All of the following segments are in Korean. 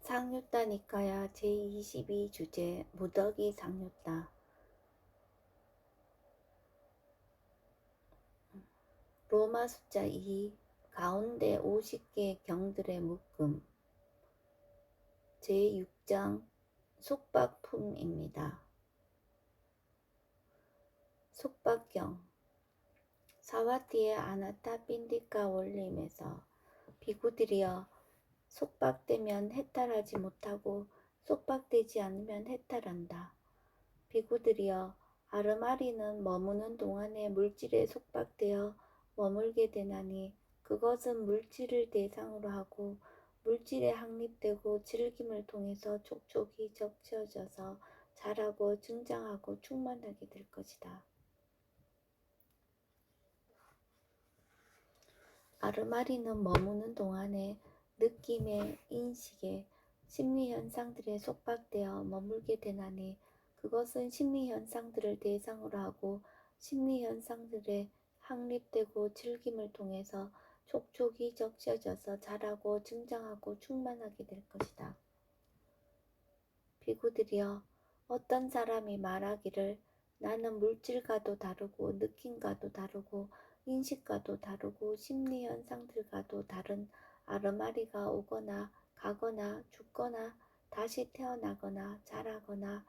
상류따 니까야 제22 주제 무더기 상류따. 로마 숫자 2 가운데 50개 경들의 묶음. 제6장 속박품입니다. 속박경. 사와티의 아나타 빈디카 원림에서 비구들이여 속박되면 해탈하지 못하고 속박되지 않으면 해탈한다. 비구들이여 아르마리는 머무는 동안에 물질에 속박되어 머물게 되나니 그것은 물질을 대상으로 하고 물질에 확립되고 즐김을 통해서 촉촉이 적셔져서 자라고 증장하고 충만하게 될 것이다. 아르마리는 머무는 동안에 느낌에, 인식에, 심리현상들에 속박되어 머물게 되나니 그것은 심리현상들을 대상으로 하고 심리현상들에 확립되고 즐김을 통해서 촉촉이 적셔져서 자라고 증장하고 충만하게 될 것이다. 비구들이여 어떤 사람이 말하기를 나는 물질과도 다르고 느낌과도 다르고 인식과도 다르고 심리현상들과도 다른 아르마리가 오거나 가거나 죽거나 다시 태어나거나 자라거나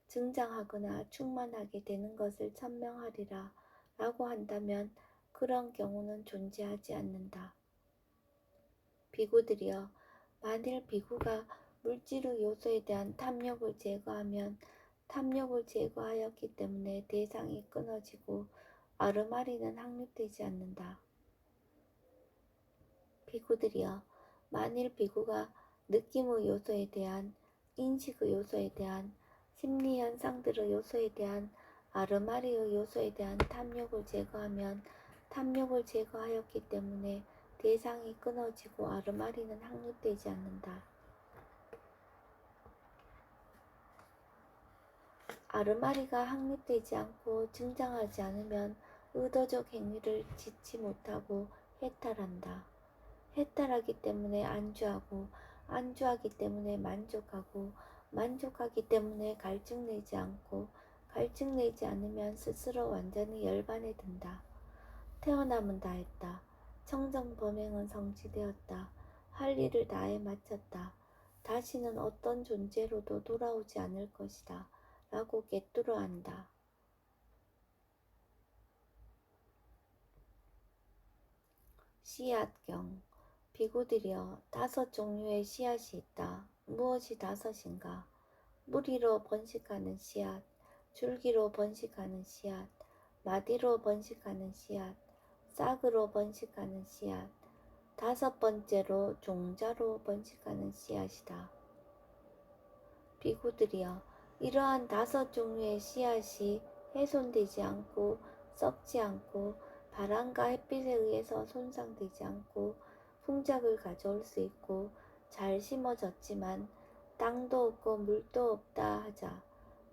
증장하거나 충만하게 되는 것을 천명하리라 라고 한다면 그런 경우는 존재하지 않는다. 비구들이여 만일 비구가 물질의 요소에 대한 탐욕을 제거하면 탐욕을 제거하였기 때문에 대상이 끊어지고 아르마리는 확립되지 않는다. 비구들이여 만일 비구가 느낌의 요소에 대한 인식의 요소에 대한 심리현상들의 요소에 대한 아르마리의 요소에 대한 탐욕을 제거하면 탐욕을 제거하였기 때문에 대상이 끊어지고 아르마리는 확립되지 않는다. 아르마리가 확립되지 않고 증장하지 않으면 의도적 행위를 짓지 못하고 해탈한다. 해탈하기 때문에 안주하고 안주하기 때문에 만족하고 만족하기 때문에 갈증내지 않고 갈증내지 않으면 스스로 완전히 열반에 든다. 태어남은 다했다. 청정범행은 성취되었다. 할 일을 다해 마쳤다. 다시는 어떤 존재로도 돌아오지 않을 것이다. 라고 꿰뚫어 안다. 씨앗경. 비구들이여 5종류의 씨앗이 있다. 무엇이 5인가? 무리로 번식하는 씨앗, 줄기로 번식하는 씨앗, 마디로 번식하는 씨앗, 싹으로 번식하는 씨앗, 5번째로 종자로 번식하는 씨앗이다. 비구들이여 이러한 5종류의 씨앗이 훼손되지 않고 썩지 않고 바람과 햇빛에 의해서 손상되지 않고 풍작을 가져올 수 있고 잘 심어졌지만 땅도 없고 물도 없다 하자.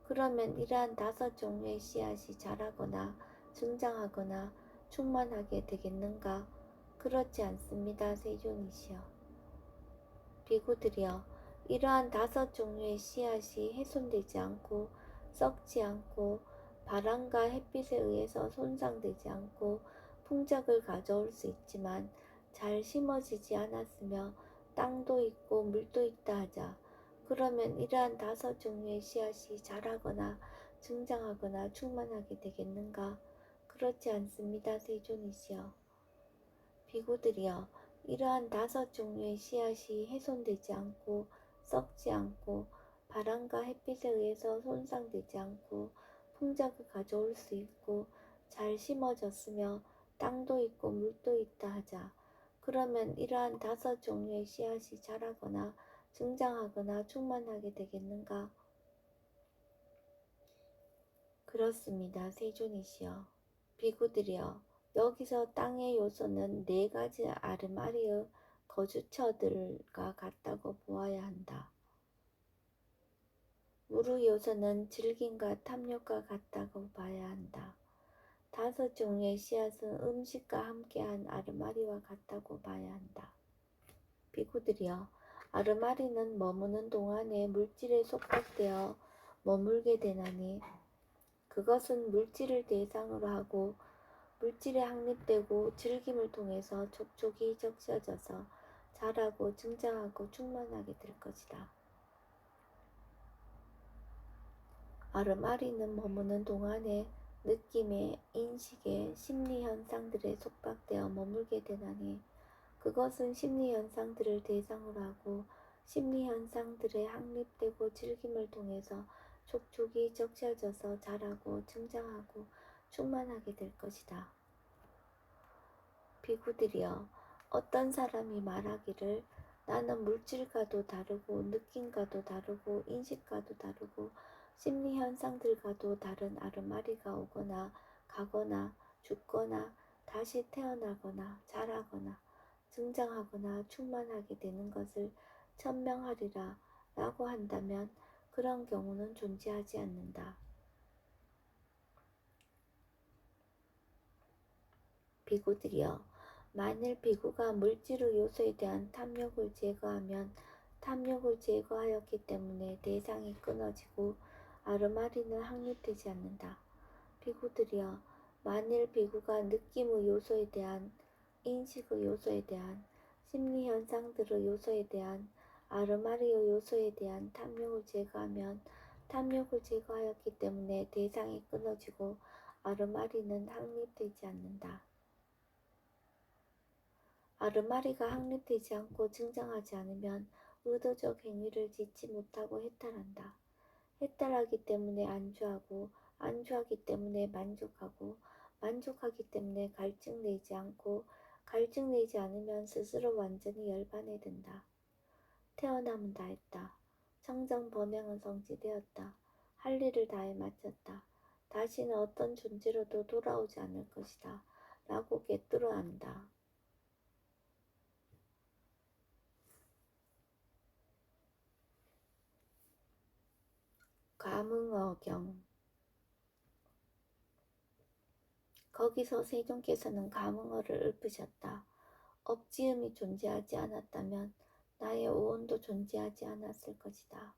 그러면 이러한 5종류의 씨앗이 자라거나 증장하거나 충만하게 되겠는가? 그렇지 않습니다. 세존이시여. 비구들이여 이러한 5종류의 씨앗이 훼손되지 않고 썩지 않고 바람과 햇빛에 의해서 손상되지 않고 풍작을 가져올 수 있지만 잘 심어지지 않았으며 땅도 있고 물도 있다 하자. 그러면 이러한 5종류의 씨앗이 자라거나 증장하거나 충만하게 되겠는가? 그렇지 않습니다. 세존이시여. 비구들이여 이러한 5종류의 씨앗이 훼손되지 않고 썩지 않고 바람과 햇빛에 의해서 손상되지 않고 풍작을 가져올 수 있고 잘 심어졌으며 땅도 있고 물도 있다 하자. 그러면 이러한 5종류의 씨앗이 자라거나 증장하거나 충만하게 되겠는가? 그렇습니다. 세존이시여. 비구들이여 여기서 땅의 요소는 4가지 아르마리의 거주처들과 같다고 보아야 한다. 물의 요소는 질긴과 탐욕과 같다고 봐야 한다. 5종류의 씨앗은 음식과 함께한 아르마리와 같다고 봐야 한다. 비구들이여 아르마리는 머무는 동안에 물질에 속박되어 머물게 되나니 그것은 물질을 대상으로 하고 물질에 확립되고 즐김을 통해서 촉촉이 적셔져서 자라고 증장하고 충만하게 될 것이다. 아르마리는 머무는 동안에 느낌의, 인식의, 심리 현상들에 속박되어 머물게 되나니 그것은 심리 현상들을 대상으로 하고 심리 현상들에 확립되고 즐김을 통해서 촉촉이 적셔져서 자라고 증장하고 충만하게 될 것이다. 비구들이여, 어떤 사람이 말하기를 나는 물질과도 다르고 느낌과도 다르고 인식과도 다르고 심리 현상들과도 다른 아르마리가 오거나 가거나 죽거나 다시 태어나거나 자라거나 증장하거나 충만하게 되는 것을 천명하리라 라고 한다면 그런 경우는 존재하지 않는다. 비구들이여, 만일 비구가 물질의 요소에 대한 탐욕을 제거하면 탐욕을 제거하였기 때문에 대상이 끊어지고 아르마리는 확립되지 않는다. 비구들이여, 만일 비구가 느낌의 요소에 대한, 인식의 요소에 대한, 심리 현상들의 요소에 대한, 아르마리의 요소에 대한 탐욕을 제거하면 탐욕을 제거하였기 때문에 대상이 끊어지고 아르마리는 확립되지 않는다. 아르마리가 확립되지 않고 증장하지 않으면 의도적 행위를 짓지 못하고 해탈한다. 해탈하기 때문에 안주하고 안주하기 때문에 만족하고 만족하기 때문에 갈증내지 않고 갈증내지 않으면 스스로 완전히 열반해 든다. 태어남은 다했다. 청정 번영은 성취되었다. 할 일을 다해 마쳤다. 다시는 어떤 존재로도 돌아오지 않을 것이다. 라고 꿰뚫어 안다. 감흥어경. 거기서 세존께서는 감흥어를 읊으셨다. 업지음이 존재하지 않았다면 나의 오온도 존재하지 않았을 것이다.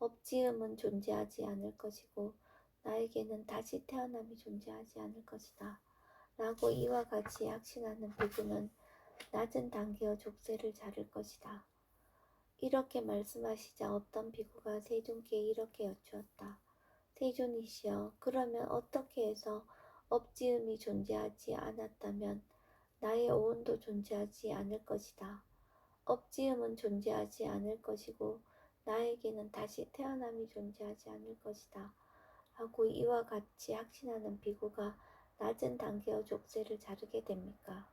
업지음은 존재하지 않을 것이고 나에게는 다시 태어남이 존재하지 않을 것이다. 라고 이와 같이 확신하는 비구는 낮은 단계의 족쇄를 자를 것이다. 이렇게 말씀하시자 어떤 비구가 세존께 이렇게 여쭈었다. 세존이시여, 그러면 어떻게 해서 업지음이 존재하지 않았다면 나의 오온도 존재하지 않을 것이다. 업지음은 존재하지 않을 것이고 나에게는 다시 태어남이 존재하지 않을 것이다. 하고 이와 같이 확신하는 비구가 낮은 단계의 족쇄를 자르게 됩니까?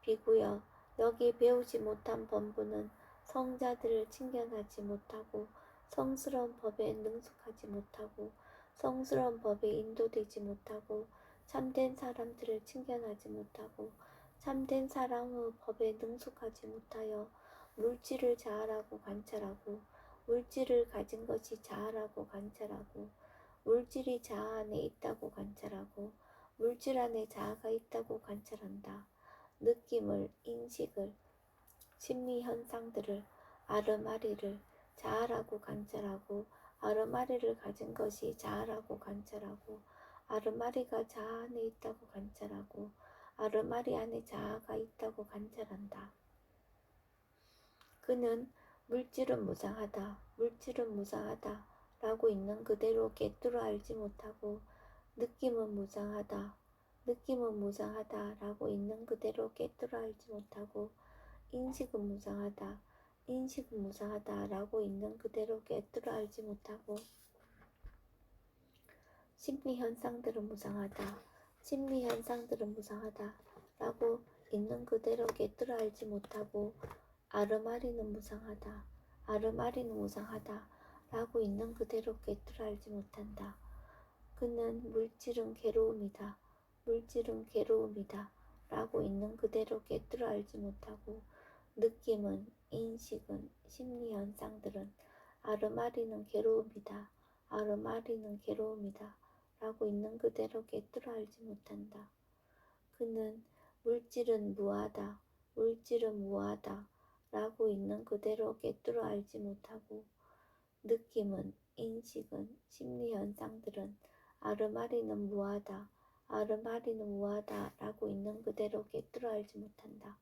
비구여, 여기 배우지 못한 범부는 성자들을 칭견하지 못하고 성스러운 법에 능숙하지 못하고 성스러운 법에 인도되지 못하고 참된 사람들을 칭견하지 못하고 참된 사람의 법에 능숙하지 못하여 물질을 자아라고 관찰하고 물질을 가진 것이 자아라고 관찰하고 물질이 자아 안에 있다고 관찰하고 물질 안에 자아가 있다고 관찰한다. 느낌을, 인식을, 심리 현상들을, 아르마리를 자아라고 관찰하고 아르마리를 가진 것이 자아라고 관찰하고 아르마리가 자아 안에 있다고 관찰하고 아르마리 안에 자아가 있다고 관찰한다. 그는 물질은 무상하다, 물질은 무상하다 라고 있는 그대로 꿰뚫어 알지 못하고 느낌은 무상하다, 느낌은 무상하다 라고 있는 그대로 꿰뚫어 알지 못하고 인식은 무상하다, 인식은 무상하다 라고 있는 그대로 꿰뚫어 알지 못하고 심리 현상들은 무상하다, 심리 현상들은 무상하다 라고 있는 그대로 꿰뚫어 알지 못하고 아르마리는 무상하다, 아르마리는 무상하다 라고 있는 그대로 꿰뚫어 알지 못한다. 그는 물질은 괴로움이다, 물질은 괴로움이다 라고 있는 그대로 꿰뚫어 알지 못하고 느낌은, 인식은, 심리 현상들은 아르마리는 괴로움이다, 아르마리는 괴로움이다 라고 있는 그대로 꿰뚫어 알지 못한다. 그는 물질은 무하다, 물질은 무하다 라고 있는 그대로 꿰뚫어 알지 못하고 느낌은, 인식은, 심리현상들은 아르마리는 무하다, 아르마리는 무하다 라고 있는 그대로 꿰뚫어 알지 못한다.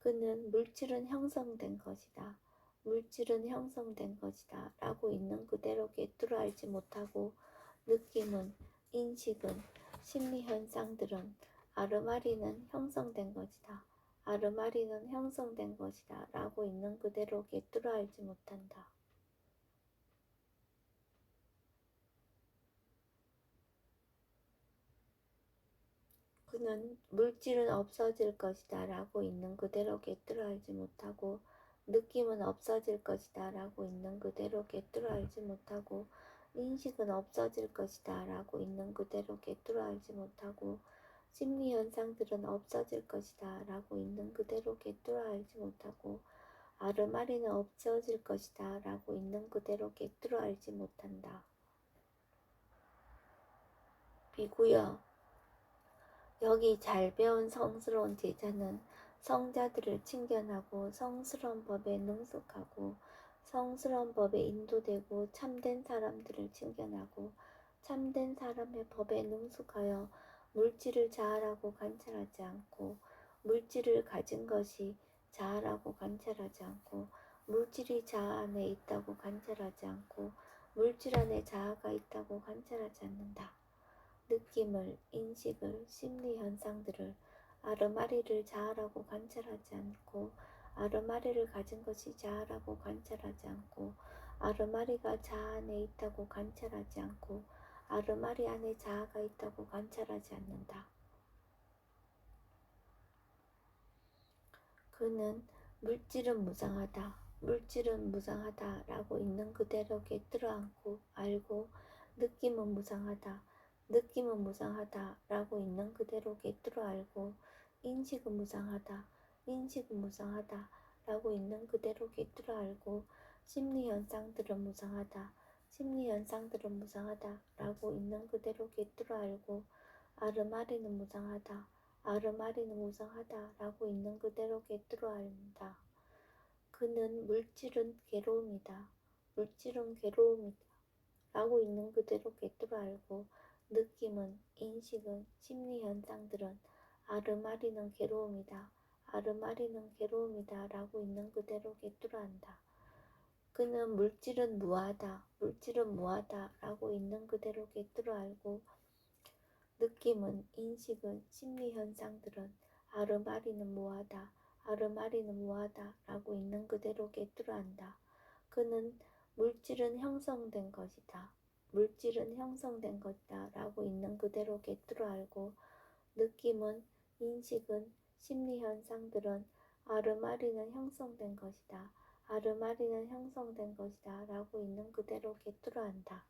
그는 물질은 형성된 것이다, 물질은 형성된 것이다 라고 있는 그대로 꿰뚫어 알지 못하고 느낌은, 인식은, 심리현상들은 아르마리는 형성된 것이다, 아르마리는 형성된 것이다 라고 있는 그대로 꿰뚫어 알지 못한다. 그는 물질은 없어질 것이다 라고 있는 그대로 꿰뚫어 알지 못하고 느낌은 없어질 것이다 라고 있는 그대로 꿰뚫어 알지 못하고 인식은 없어질 것이다 라고 있는 그대로 꿰뚫어 알지 못하고 심리현상들은 없어질 것이다 라고 있는 그대로 꿰뚫어 알지 못하고 아르마리는 없어질 것이다 라고 있는 그대로 꿰뚫어 알지 못한다. 비구여, 여기 잘 배운 성스러운 제자는 성자들을 칭견하고 성스러운 법에 능숙하고 성스러운 법에 인도되고 참된 사람들을 칭견하고 참된 사람의 법에 능숙하여 물질을 자아라고 관찰하지 않고 물질을 가진 것이 자아라고 관찰하지 않고 물질이 자아 안에 있다고 관찰하지 않고 물질 안에 자아가 있다고 관찰하지 않는다. 느낌을, 인식을, 심리현상들을 아르마리를 자아라고 관찰하지 않고 아르마리를 가진 것이 자아라고 관찰하지 않고 아르마리가 자아 안에 있다고 관찰하지 않고 아르마리 안에 자아가 있다고 관찰하지 않는다. 그는 물질은 무상하다, 물질은 무상하다 라고 있는 그대로 꿰뚫어 안고 알고 느낌은 무상하다, 느낌은 무상하다 라고 있는 그대로 꿰뚫어 알고 인식은 무상하다, 인식은 무상하다 라고 있는 그대로 꿰뚫어 알고 심리현상들은 무상하다, 심리현상들은 무상하다 라고 있는 그대로 꿰뚫어 알고 아르마리는 무상하다, 아르마리는 무상하다 라고 있는 그대로 꿰뚫어 안다. 그는 물질은 괴로움이다, 물질은 괴로움이다 라고 있는 그대로 꿰뚫어 알고 느낌은, 인식은, 심리현상들은 아르마리는 괴로움이다, 아르마리는 괴로움이다 라고 있는 그대로 꿰뚫어 안다. 그는 물질은 무하다, 물질은 무하다 라고 있는 그대로 꿰뚫어 알고 느낌은, 인식은, 심리현상들은 아르마리는 무하다, 아르마리는 무하다 라고 있는 그대로 꿰뚫어 안다. 그는 물질은 형성된 것이다, 물질은 형성된 것이다 라고 있는 그대로 꿰뚫어 알고 느낌은, 인식은, 심리현상들은 아르마리는 형성된 것이다, 아르마리는 형성된 것이다 라고 있는 그대로 꿰뚫어 안다.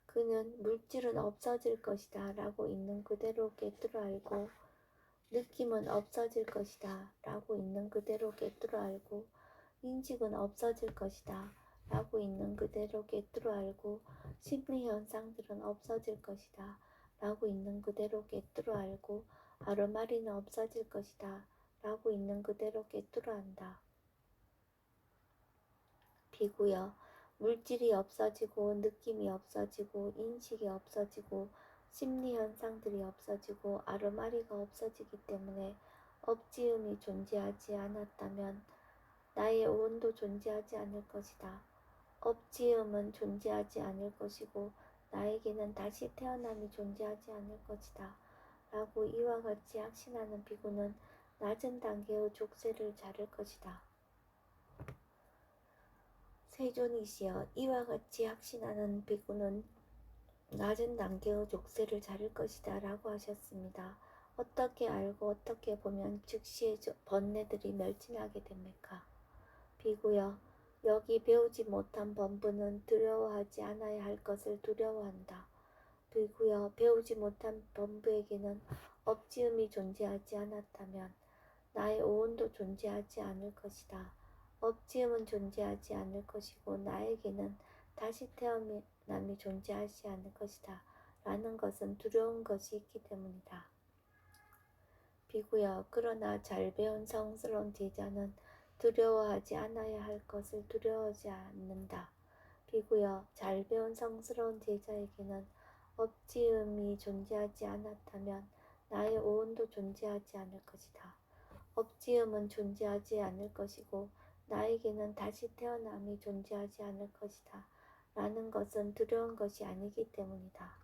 그는 물질은 없어질 것이다 라고 있는 그대로 꿰뚫어 알고 느낌은 없어질 것이다 라고 있는 그대로 꿰뚫어 알고 인식은 없어질 것이다 라고 있는 그대로 꿰뚫어 알고 심리현상들은 없어질 것이다 라고 있는 그대로 꿰뚫어 알고 아르마리는 없어질 것이다 라고 있는 그대로 꿰뚫어 안다. 비구여, 물질이 없어지고 느낌이 없어지고 인식이 없어지고 심리현상들이 없어지고 아르마리가 없어지기 때문에 업지음이 존재하지 않았다면 나의 오온도 존재하지 않을 것이다. 업지음은 존재하지 않을 것이고 나에게는 다시 태어남이 존재하지 않을 것이다. 라고 이와 같이 확신하는 비구는 낮은 단계의 족쇄를 자를 것이다. 세존이시여, 이와 같이 확신하는 비구는 낮은 단계의 족쇄를 자를 것이다 라고 하셨습니다. 어떻게 알고 어떻게 보면 즉시의 번뇌들이 멸진하게 됩니까? 비구여, 여기 배우지 못한 범부는 두려워하지 않아야 할 것을 두려워한다. 비구여, 배우지 못한 범부에게는 업지음이 존재하지 않았다면 나의 오온도 존재하지 않을 것이다. 업지음은 존재하지 않을 것이고 나에게는 다시 태어남이 존재하지 않을 것이다. 라는 것은 두려운 것이 있기 때문이다. 비구여, 그러나 잘 배운 성스러운 제자는 두려워하지 않아야 할 것을 두려워하지 않는다. 비구여, 잘 배운 성스러운 제자에게는 업지음이 존재하지 않았다면 나의 오온도 존재하지 않을 것이다. 업지음은 존재하지 않을 것이고 나에게는 다시 태어남이 존재하지 않을 것이다. 라는 것은 두려운 것이 아니기 때문이다.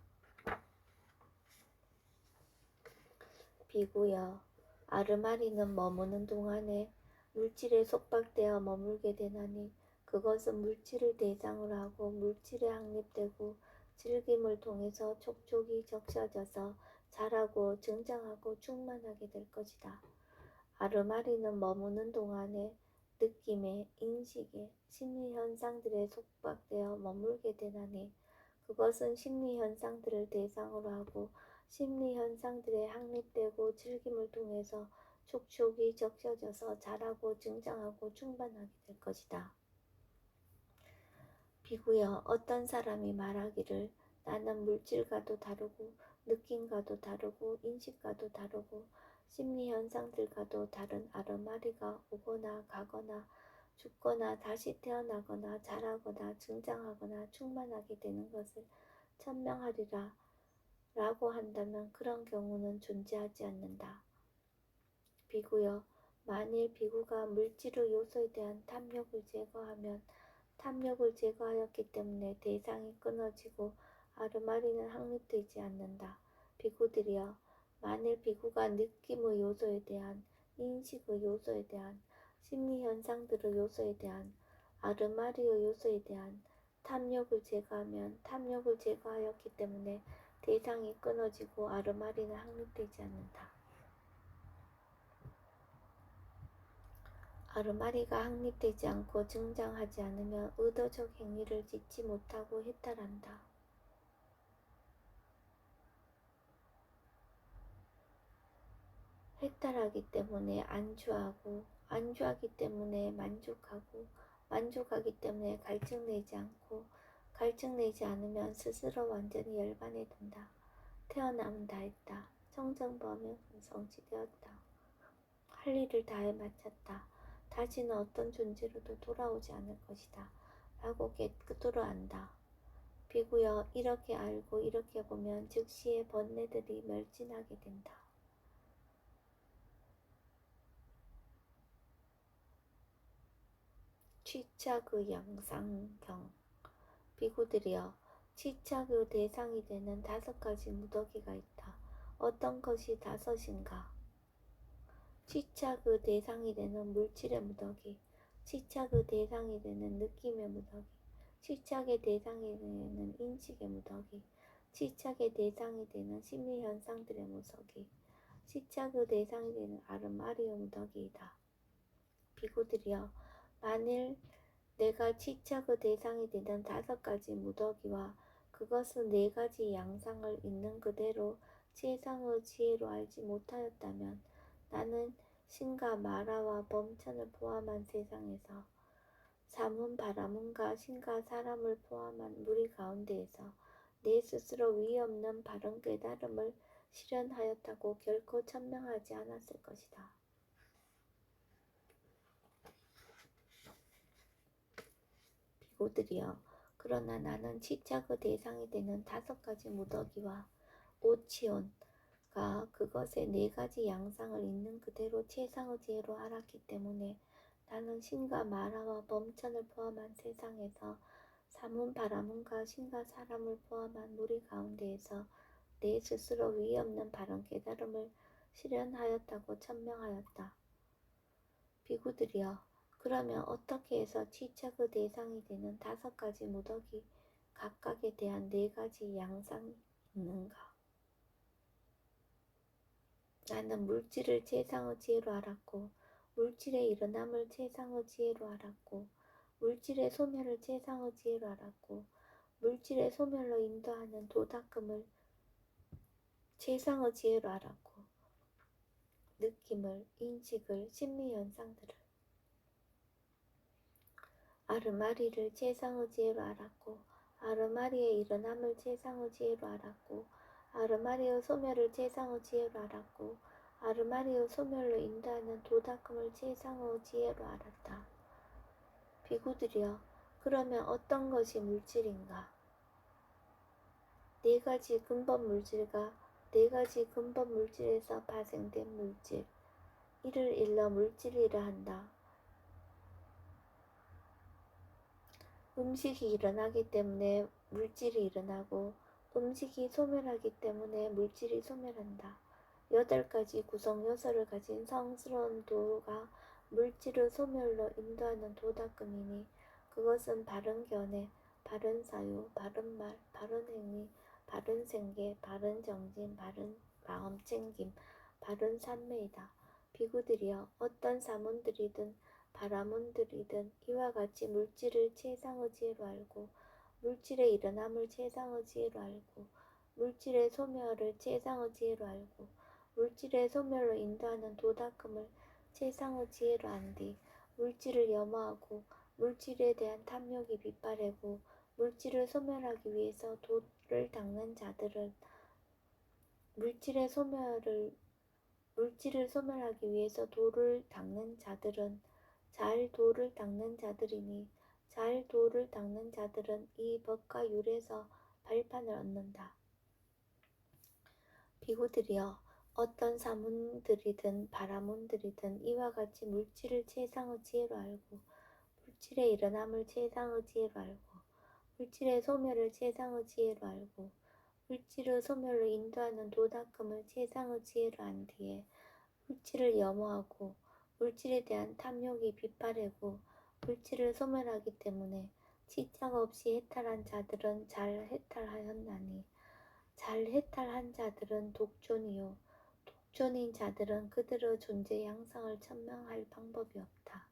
비구여, 아르마리는 머무는 동안에 물질에 속박되어 머물게 되나니 그것은 물질을 대상으로 하고 물질에 확립되고 즐김을 통해서 촉촉이 적셔져서 자라고 증장하고 충만하게 될 것이다. 아르마리는 머무는 동안에 느낌에, 인식에, 심리현상들에 속박되어 머물게 되나니 그것은 심리현상들을 대상으로 하고 심리현상들에 확립되고 즐김을 통해서 촉촉이 적셔져서 자라고 증장하고 충만하게 될 것이다. 비구여, 어떤 사람이 말하기를 나는 물질과도 다르고 느낌과도 다르고 인식과도 다르고 심리현상들과도 다른 아르마리가 오거나 가거나 죽거나 다시 태어나거나 자라거나 증장하거나 충만하게 되는 것을 천명하리라 라고 한다면 그런 경우는 존재하지 않는다. 비구여, 만일 비구가 물질의 요소에 대한 탐욕을 제거하면 탐욕을 제거하였기 때문에 대상이 끊어지고 아르마리는 확립되지 않는다. 비구들이여, 만일 비구가 느낌의 요소에 대한, 인식의 요소에 대한, 심리현상들의 요소에 대한, 아르마리의 요소에 대한 탐욕을 제거하면 탐욕을 제거하였기 때문에 대상이 끊어지고 아르마리는 확립되지 않는다. 아르마리가 확립되지 않고 증장하지 않으면 의도적 행위를 짓지 못하고 해탈한다. 해탈하기 때문에 안주하고, 안주하기 때문에 만족하고, 만족하기 때문에 갈증내지 않고, 갈증내지 않으면 스스로 완전히 열반에 든다. 태어남은 다했다. 청정범은 성취되었다. 할 일을 다해 마쳤다. 다시는 어떤 존재로도 돌아오지 않을 것이다. 라고 깨끗으로 안다. 비구여, 이렇게 알고 이렇게 보면 즉시의 번뇌들이 멸진하게 된다. 취착의 양상경. 비구들이여, 취착의 대상이 되는 5가지 무더기가 있다. 어떤 것이 5인가? 취착의 대상이 되는 물질의 무더기, 취착의 대상이 되는 느낌의 무더기, 취착의 대상이 되는 인식의 무더기, 취착의 대상이 되는 심리현상들의 무더기, 취착의 대상이 되는 아르마리의 무더기이다. 비구들이여, 만일 내가 취착의 대상이 되는 5가지 무더기와 그것은 4가지 양상을 있는 그대로 최상의 지혜로 알지 못하였다면 나는 신과 마라와 범천을 포함한 세상에서 사문 바라문과 신과 사람을 포함한 무리 가운데에서 내 스스로 위 없는 바른 깨달음을 실현하였다고 결코 천명하지 않았을 것이다. 비구들이여, 그러나 나는 취착의 대상이 되는 5가지 무더기와 오치온 그것의 4가지 양상을 있는 그대로 최상의 지혜로 알았기 때문에 나는 신과 마라와 범천을 포함한 세상에서 사문 바라문과 신과 사람을 포함한 무리 가운데에서 내 스스로 위 없는 바른 깨달음을 실현하였다고 천명하였다. 비구들이여, 그러면 어떻게 해서 취착의 대상이 되는 5가지 무더기 각각에 대한 4가지 양상이 있는가? 나는 물질을 최상의 지혜로 알았고 물질의 일어남을 최상의 지혜로 알았고 물질의 소멸을 최상의 지혜로 알았고 물질의 소멸로 인도하는 도닦음을 최상의 지혜로 알았고 느낌을, 인식을, 심리현상들을 아르마리를 최상의 지혜로 알았고 아르마리의 일어남을 최상의 지혜로 알았고 아르마리의 소멸을 최상의 지혜로 알았고 아르마리오 소멸로 인도하는 도닦음을 최상의 지혜로 알았다. 비구들이여, 그러면 어떤 것이 물질인가? 네 가지 근본 물질과 네 가지 근본 물질에서 파생된 물질, 이를 일러 물질이라 한다. 음식이 일어나기 때문에 물질이 일어나고 음식이 소멸하기 때문에 물질이 소멸한다. 8가지 구성 요소를 가진 성스러운 도가 물질의 소멸로 인도하는 도닦음이니 그것은 바른 견해, 바른 사유, 바른 말, 바른 행위, 바른 생계, 바른 정진, 바른 마음 챙김, 바른 산매이다. 비구들이여, 어떤 사문들이든 바라문들이든 이와 같이 물질을 최상의 지혜로 알고 물질의 일어남을 최상의 지혜로 알고 물질의 소멸을 최상의 지혜로 알고 물질의 소멸로 인도하는 도닦음을 최상의 지혜로 안 뒤 물질을 염어하고 물질에 대한 탐욕이 빗바래고 물질을 소멸하기 위해서 도를 닦는 자들은 물질을 소멸하기 위해서 도를 닦는 자들은 잘 도를 닦는 자들이니 잘 도를 닦는 자들은 이 법과 율에서 발판을 얻는다. 비구들이여, 어떤 사문들이든 바라문들이든 이와 같이 물질을 최상의 지혜로 알고 물질의 일어남을 최상의 지혜로 알고 물질의 소멸을 최상의 지혜로 알고 물질의 소멸로 인도하는 도닦음을 최상의 지혜로 안 뒤에 물질을 염어하고 물질에 대한 탐욕이 빗바래고 물질을 소멸하기 때문에 치짝 없이 해탈한 자들은 잘 해탈하였나니 잘 해탈한 자들은 독존이요 독존인 자들은 그들의 존재 양상을 천명할 방법이 없다.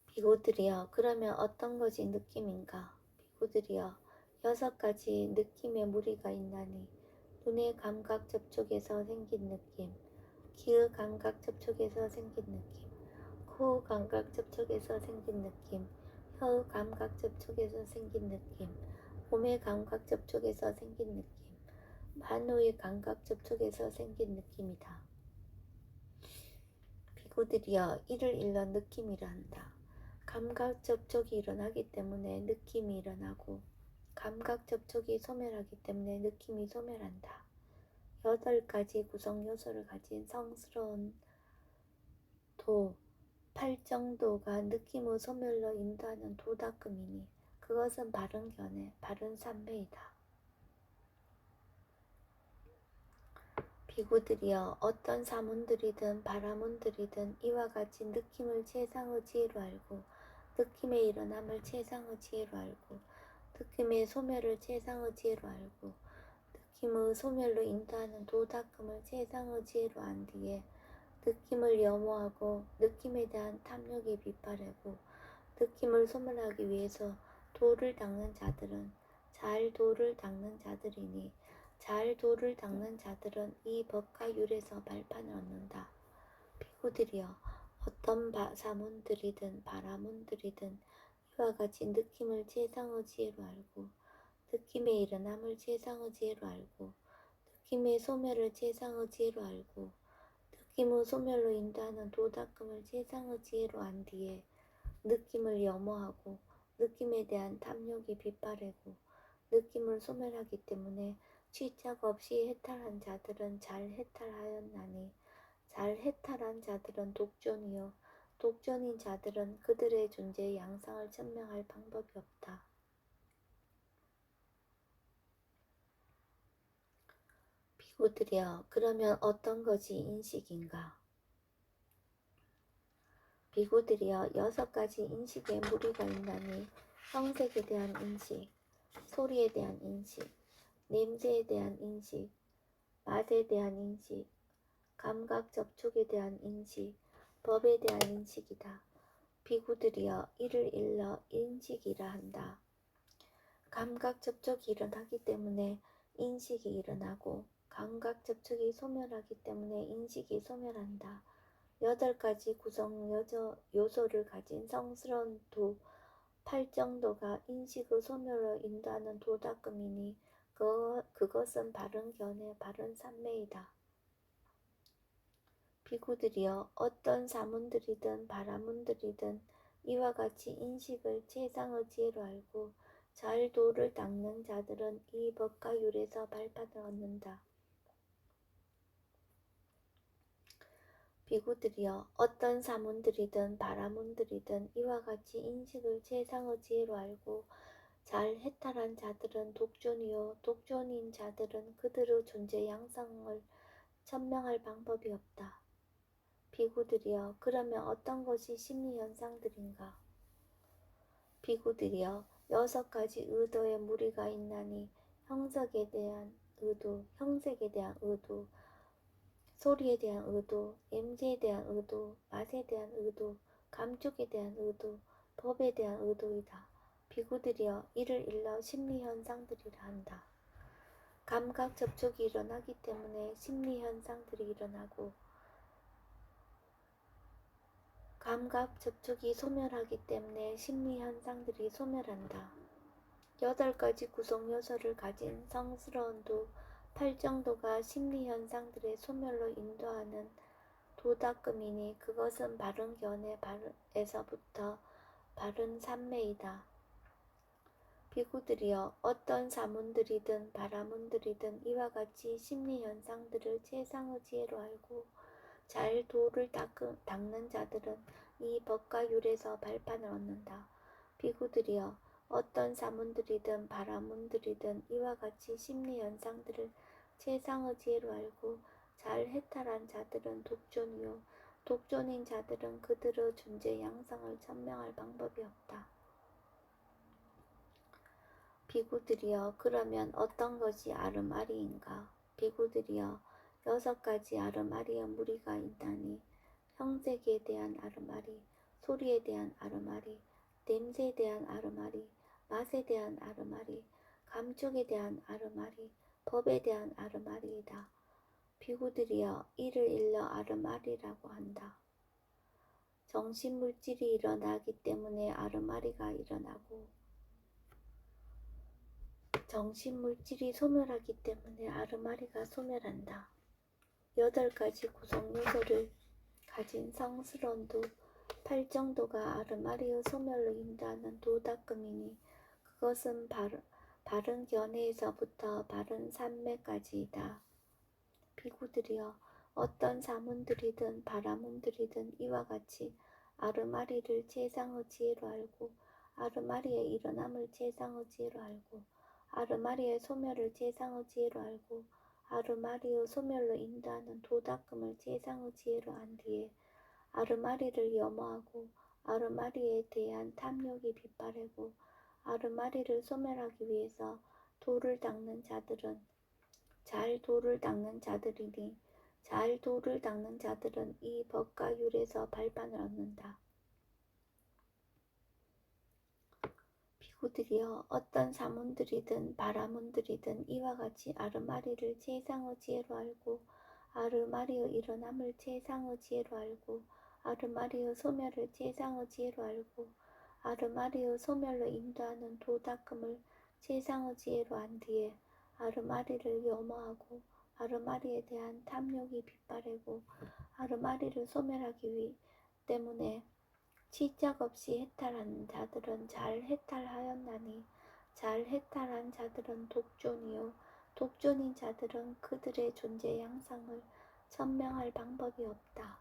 비구들이여, 그러면 어떤 것이 느낌인가? 비구들이여, 6가지 느낌의 무리가 있나니 눈의 감각 접촉에서 생긴 느낌, 귀의 감각 접촉에서 생긴 느낌, 코의 감각 접촉에서 생긴 느낌, 혀의 감각 접촉에서 생긴 느낌, 몸의 감각 접촉에서 생긴 느낌, 만호의 감각 접촉에서 생긴 느낌이다. 비구들이여, 이를 일러 느낌이라 한다. 감각 접촉이 일어나기 때문에 느낌이 일어나고 감각 접촉이 소멸하기 때문에 느낌이 소멸한다. 8가지 구성 요소를 가진 성스러운 도, 팔정도가 느낌의 소멸로 인도하는 도닦음이니 그것은 바른 견해, 바른 삼매이다. 비구들이여, 어떤 사문들이든 바라문들이든 이와 같이 느낌을 최상의 지혜로 알고 느낌의 일어남을 최상의 지혜로 알고 느낌의 소멸을 최상의 지혜로 알고 느낌의 소멸로 인도하는 도닦음을 최상의 지혜로 안 뒤에 느낌을 염어하고 느낌에 대한 탐욕이 빗바래고 느낌을 소멸하기 위해서 도를 닦는 자들은 잘 도를 닦는 자들이니 잘 도를 닦는 자들은 이 법과 율에서 발판을 얻는다. 비구들이여, 어떤 사문들이든 바라문들이든 이와 같이 느낌을 최상의 지혜로 알고 느낌의 일어남을 최상의 지혜로 알고 느낌의 소멸을 최상의 지혜로 알고 느낌의 소멸로 인도하는 도닦음을 최상의 지혜로 안 뒤에 느낌을 염어하고 느낌에 대한 탐욕이 빗바래고 느낌을 소멸하기 때문에 취착 없이 해탈한 자들은 잘 해탈하였나니 잘 해탈한 자들은 독존이요 독존인 자들은 그들의 존재의 양상을 천명할 방법이 없다. 비구들이여, 그러면 어떤 것이 인식인가? 비구들이여, 6가지 인식의 무리가 있나니 형색에 대한 인식, 소리에 대한 인식, 냄새에 대한 인식, 맛에 대한 인식, 감각 접촉에 대한 인식, 법에 대한 인식이다. 비구들이여, 이를 일러 인식이라 한다. 감각 접촉이 일어나기 때문에 인식이 일어나고 감각 접촉이 소멸하기 때문에 인식이 소멸한다. 8가지 구성 요소를 가진 성스러운 도, 팔정도가 인식의 소멸을 인도하는 도닦음이니 그것은 바른 견해, 바른 삼매이다. 비구들이여 어떤 사문들이든 바라문들이든 이와 같이 인식을 최상의 지혜로 알고 잘 도를 닦는 자들은 이 법과 율에서 발판을 얻는다. 비구들이여 어떤 사문들이든 바라문들이든 이와 같이 인식을 최상의 지혜로 알고 잘 해탈한 자들은 독존이요 독존인 자들은 그들의 존재 양상을 천명할 방법이 없다. 비구들이여 그러면 어떤 것이 심리현상들인가? 비구들이여 6가지 의도의 무리가 있나니 형색에 대한 의도, 소리에 대한 의도, 냄새에 대한 의도, 맛에 대한 의도, 감촉에 대한 의도, 법에 대한 의도이다. 비구들이여 이를 일러 심리현상들이라 한다. 감각 접촉이 일어나기 때문에 심리현상들이 일어나고 감각 접촉이 소멸하기 때문에 심리현상들이 소멸한다. 8가지 구성 요소를 가진 성스러운 도, 팔정도가 심리현상들의 소멸로 인도하는 도닦음이니 그것은 바른 견해에서부터 바른 삼매이다. 비구들이여 어떤 사문들이든 바라문들이든 이와 같이 심리현상들을 최상의 지혜로 알고 잘 도를 닦는 자들은 이 법과 율에서 발판을 얻는다. 비구들이여 어떤 사문들이든 바라문들이든 이와 같이 심리현상들을 최상의 지혜로 알고 잘 해탈한 자들은 독존이요 독존인 자들은 그들의 존재 양상을 천명할 방법이 없다. 비구들이여 그러면 어떤 것이 아르마리인가? 비구들이여 6가지 아르마리의 무리가 있다니 형색에 대한 아르마리, 소리에 대한 아르마리, 냄새에 대한 아르마리, 맛에 대한 아르마리, 감촉에 대한 아르마리, 법에 대한 아르마리이다. 비구들이여 이를 일러 아르마리라고 한다. 정신물질이 일어나기 때문에 아르마리가 일어나고 정신물질이 소멸하기 때문에 아르마리가 소멸한다. 8가지 구성 요소를 가진 성스러운 도, 팔정도가 아르마리의 소멸로 인도하는 도닦음이니 그것은 바른 견해에서부터 바른 삼매까지이다. 비구들이여 어떤 사문들이든 바라문들이든 이와 같이 아르마리를 최상의 지혜로 알고 아르마리의 일어남을 최상의 지혜로 알고 아르마리의 소멸을 최상의 지혜로 알고 아르마리의 소멸로 인도하는 도닦음을 최상의 지혜로 안 뒤에 아르마리를 염어하고 아르마리에 대한 탐욕이 빗바래고 아르마리를 소멸하기 위해서 도를 닦는 자들은 잘 도를 닦는 자들이니 잘 도를 닦는 자들은 이 법과 율에서 발판을 얻는다. 비구들이여 어떤 사문들이든 바라문들이든 이와 같이 아르마리를 최상의 지혜로 알고 아르마리의 일어남을 최상의 지혜로 알고 아르마리의 소멸을 최상의 지혜로 알고 아르마리의 소멸로 인도하는 도닦음을 최상의 지혜로 안 뒤에 아르마리를 염어하고 아르마리에 대한 탐욕이 빗바래고 아르마리를 소멸하기 때문에 치적 없이 해탈하는 자들은 잘 해탈하였나니 잘 해탈한 자들은 독존이요 독존인 자들은 그들의 존재 양상을 천명할 방법이 없다.